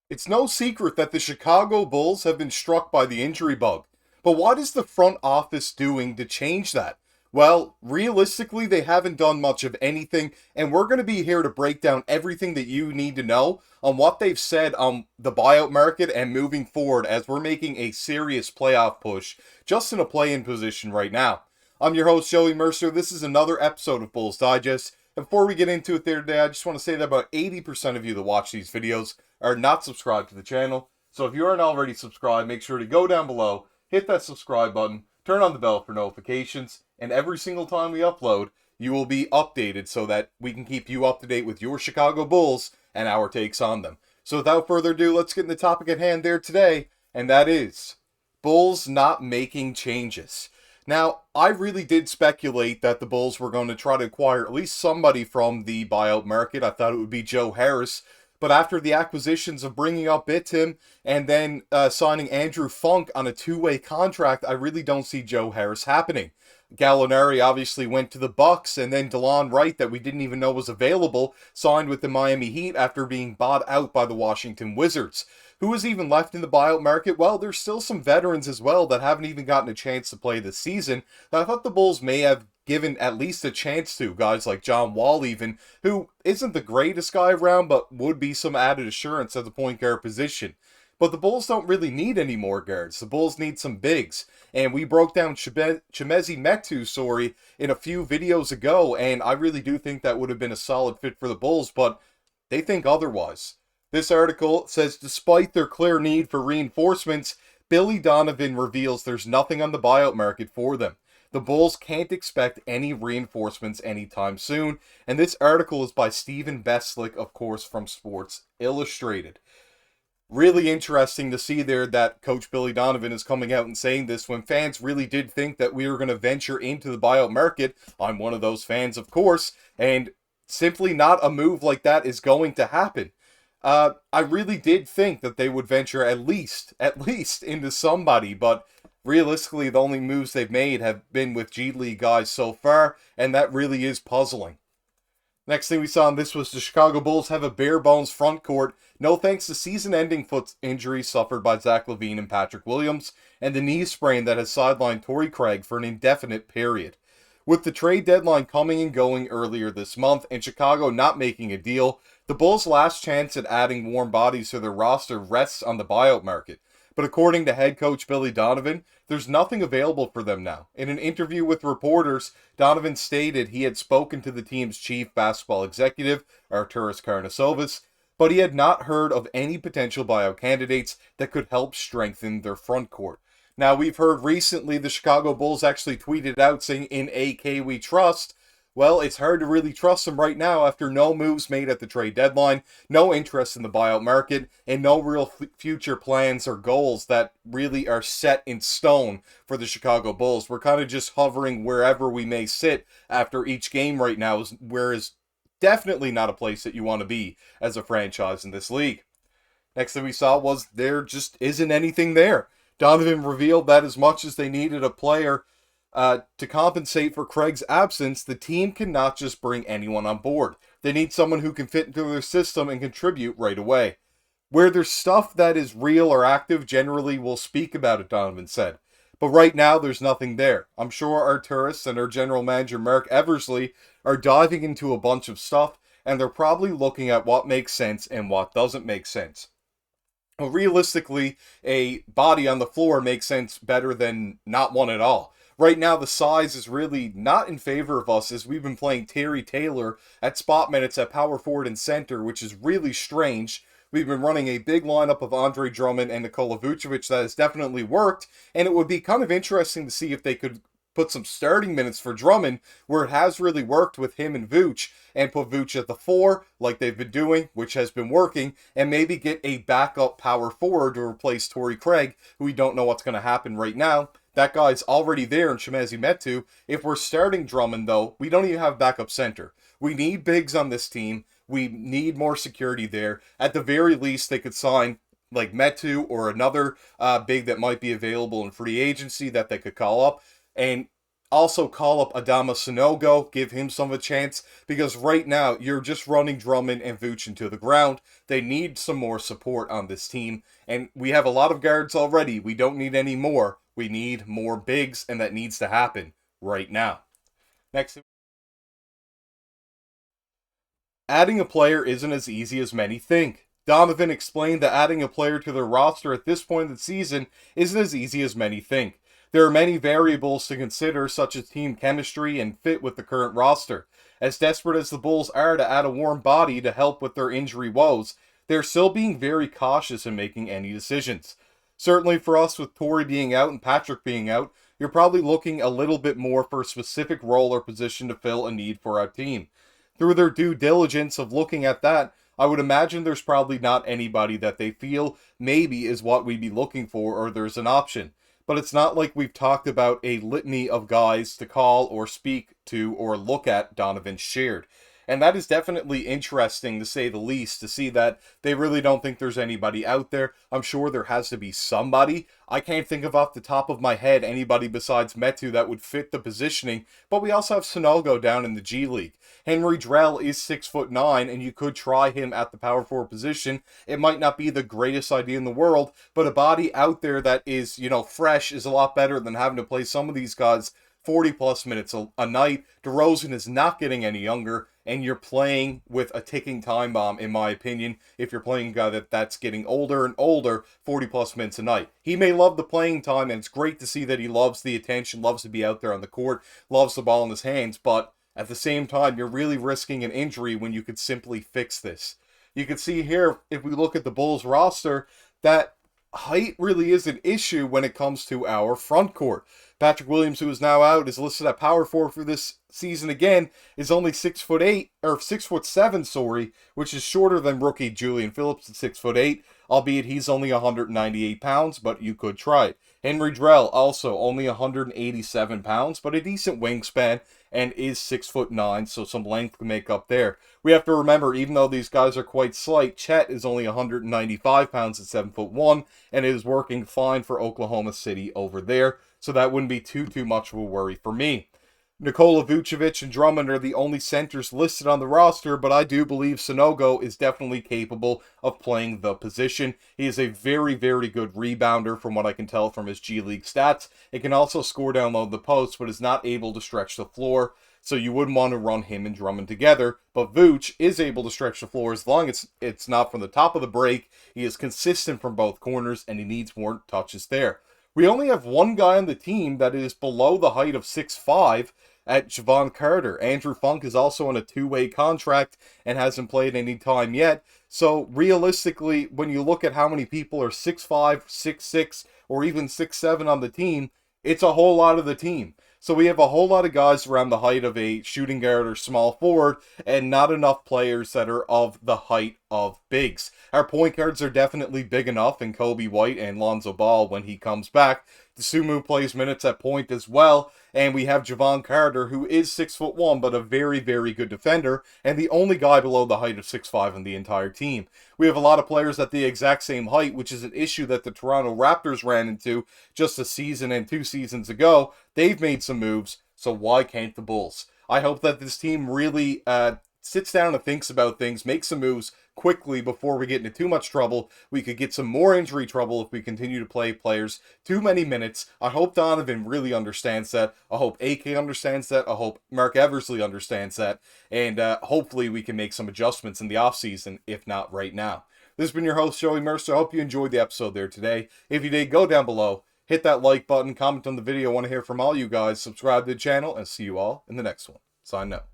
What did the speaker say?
It's no secret that the Chicago Bulls have been struck by the injury bug. But what is the front office doing to change that? Well, realistically, they haven't done much of anything, and we're going to be here to break down everything that you need to know on what they've said on the buyout market and moving forward as we're making a serious playoff push just in a play-in position right now. I'm your host, Joey Mercer. This is another episode of Bulls Digest. And before we get into it there today, I just want to say that about 80% of you that watch these videos are not subscribed to the channel. So if you aren't already subscribed, make sure to go down below, hit that subscribe button, turn on the bell for notifications, and every single time we upload, you will be updated so that we can keep you up to date with your Chicago Bulls and our takes on them. So without further ado, let's get in the topic at hand there today, and that is Bulls not making changes. Now, I really did speculate that the Bulls were going to try to acquire at least somebody from the buyout market. I thought it would be Joe Harris. But after the acquisitions of bringing up Bitim and then signing Andrew Funk on a two-way contract, I really don't see Joe Harris happening. Gallinari obviously went to the Bucks, and then DeLon Wright, that we didn't even know was available, signed with the Miami Heat after being bought out by the Washington Wizards. Who is even left in the buyout market? Well, there's still some veterans as well that haven't even gotten a chance to play this season that I thought the Bulls may have given at least a chance to. Guys like John Wall even, who isn't the greatest guy around, but would be some added assurance at the point guard position. But the Bulls don't really need any more guards. The Bulls need some bigs. And we broke down Chimezie Metu's story in a few videos ago, and I really do think that would have been a solid fit for the Bulls, but they think otherwise. This article says, despite their clear need for reinforcements, Billy Donovan reveals there's nothing on the buyout market for them. The Bulls can't expect any reinforcements anytime soon, and this article is by Stephen Beslick, of course, from Sports Illustrated. Really interesting to see there that Coach Billy Donovan is coming out and saying this when fans really did think that we were going to venture into the buyout market. I'm one of those fans, of course, and simply not a move like that is going to happen. I really did think that they would venture at least into somebody, but realistically, the only moves they've made have been with G League guys so far, and that really is puzzling. Next thing we saw on this was the Chicago Bulls have a bare-bones front court, no thanks to season-ending foot injuries suffered by Zach Lavine and Patrick Williams, and the knee sprain that has sidelined Torrey Craig for an indefinite period. With the trade deadline coming and going earlier this month, and Chicago not making a deal, the Bulls' last chance at adding warm bodies to their roster rests on the buyout market. But according to head coach Billy Donovan, there's nothing available for them now. In an interview with reporters, Donovan stated he had spoken to the team's chief basketball executive, Arturas Karnisovas, but he had not heard of any potential buyout candidates that could help strengthen their front court. Now, we've heard recently the Chicago Bulls actually tweeted out saying, "In AK we trust." Well, it's hard to really trust them right now after no moves made at the trade deadline, no interest in the buyout market, and no real future plans or goals that really are set in stone for the Chicago Bulls. We're kind of just hovering wherever we may sit after each game right now, whereas definitely not a place that you want to be as a franchise in this league. Next thing we saw was there just isn't anything there. Donovan revealed that as much as they needed a player to compensate for Craig's absence, the team cannot just bring anyone on board. They need someone who can fit into their system and contribute right away. Where there's stuff that is real or active, generally we'll speak about it, Donovan said. But right now, there's nothing there. I'm sure Arturas and our general manager, Marc Eversley, are diving into a bunch of stuff, and they're probably looking at what makes sense and what doesn't make sense. Well, realistically, a body on the floor makes sense better than not one at all. Right now, the size is really not in favor of us as we've been playing Terry Taylor at spot minutes at power forward and center, which is really strange. We've been running a big lineup of Andre Drummond and Nikola Vucevic that has definitely worked, and it would be kind of interesting to see if they could put some starting minutes for Drummond, where it has really worked with him and Vooch, and put Vooch at the 4, like they've been doing, which has been working, and maybe get a backup power forward to replace Torrey Craig, who we don't know what's going to happen right now. That guy's already there in Chimezie Metu. If we're starting Drummond, though, we don't even have backup center. We need bigs on this team. We need more security there. At the very least, they could sign like Metu or another big that might be available in free agency that they could call up. And Also call up Adama Sanogo, give him some of a chance, because right now you're just running Drummond and Vooch into the ground. They need some more support on this team, and we have a lot of guards already. We don't need any more. We need more bigs, and that needs to happen right now. Next. Adding a player isn't as easy as many think. Donovan explained that adding a player to their roster at this point in the season isn't as easy as many think. There are many variables to consider, such as team chemistry and fit with the current roster. As desperate as the Bulls are to add a warm body to help with their injury woes, they're still being very cautious in making any decisions. Certainly for us, with Torrey being out and Patrick being out, you're probably looking a little bit more for a specific role or position to fill a need for our team. Through their due diligence of looking at that, I would imagine there's probably not anybody that they feel maybe is what we'd be looking for or there's an option. But it's not like we've talked about a litany of guys to call or speak to or look at Donovan shared. And that is definitely interesting, to say the least, to see that they really don't think there's anybody out there. I'm sure there has to be somebody. I can't think of off the top of my head anybody besides Metu that would fit the positioning, but we also have Sanogo down in the G League. Henry Drell is 6'9", and you could try him at the power forward position. It might not be the greatest idea in the world, but a body out there that is, fresh is a lot better than having to play some of these guys 40-plus minutes a night. DeRozan is not getting any younger, and you're playing with a ticking time bomb, in my opinion, if you're playing a guy that's getting older and older, 40-plus minutes a night. He may love the playing time, and it's great to see that he loves the attention, loves to be out there on the court, loves the ball in his hands, but at the same time, you're really risking an injury when you could simply fix this. You can see here, if we look at the Bulls roster, that height really is an issue when it comes to our front court. Patrick Williams, who is now out, is listed at power forward for this season again, is only 6'8", or 6'7", sorry, which is shorter than rookie Julian Phillips at 6'8", albeit he's only 198 pounds, but you could try it. Henry Drell, also only 187 pounds, but a decent wingspan, and is 6'9", so some length to make up there. We have to remember, even though these guys are quite slight, Chet is only 195 pounds at 7'1", and is working fine for Oklahoma City over there, so that wouldn't be too much of a worry for me. Nikola Vucevic and Drummond are the only centers listed on the roster, but I do believe Sanogo is definitely capable of playing the position. He is a very, very good rebounder from what I can tell from his G League stats. He can also score down low the post, but is not able to stretch the floor, so you wouldn't want to run him and Drummond together. But Vooch is able to stretch the floor as long as it's not from the top of the break. He is consistent from both corners, and he needs more touches there. We only have one guy on the team that is below the height of 6'5", at Jevon Carter. Andrew Funk is also on a two-way contract and hasn't played any time yet. So realistically, when you look at how many people are 6'5", 6'6", or even 6'7" on the team, it's a whole lot of the team. So we have a whole lot of guys around the height of a shooting guard or small forward, and not enough players that are of the height of bigs. Our point guards are definitely big enough in Kobe White and Lonzo Ball when he comes back. Sumu plays minutes at point as well, and we have Jevon Carter, who is 6'1", but a very, very good defender, and the only guy below the height of 6'5" on the entire team. We have a lot of players at the exact same height, which is an issue that the Toronto Raptors ran into just a season and 2 seasons ago. They've made some moves, so why can't the Bulls? I hope that this team really sits down and thinks about things, makes some moves quickly before we get into too much trouble. We could get some more injury trouble if we continue to play players too many minutes. I hope Donovan really understands that. I hope AK understands that. I hope Marc Eversley understands that. And hopefully we can make some adjustments in the offseason, if not right now. This has been your host, Joey Mercer. I hope you enjoyed the episode there today. If you did, go down below, hit that like button, comment on the video. I want to hear from all you guys. Subscribe to the channel, and see you all in the next one. Sign out.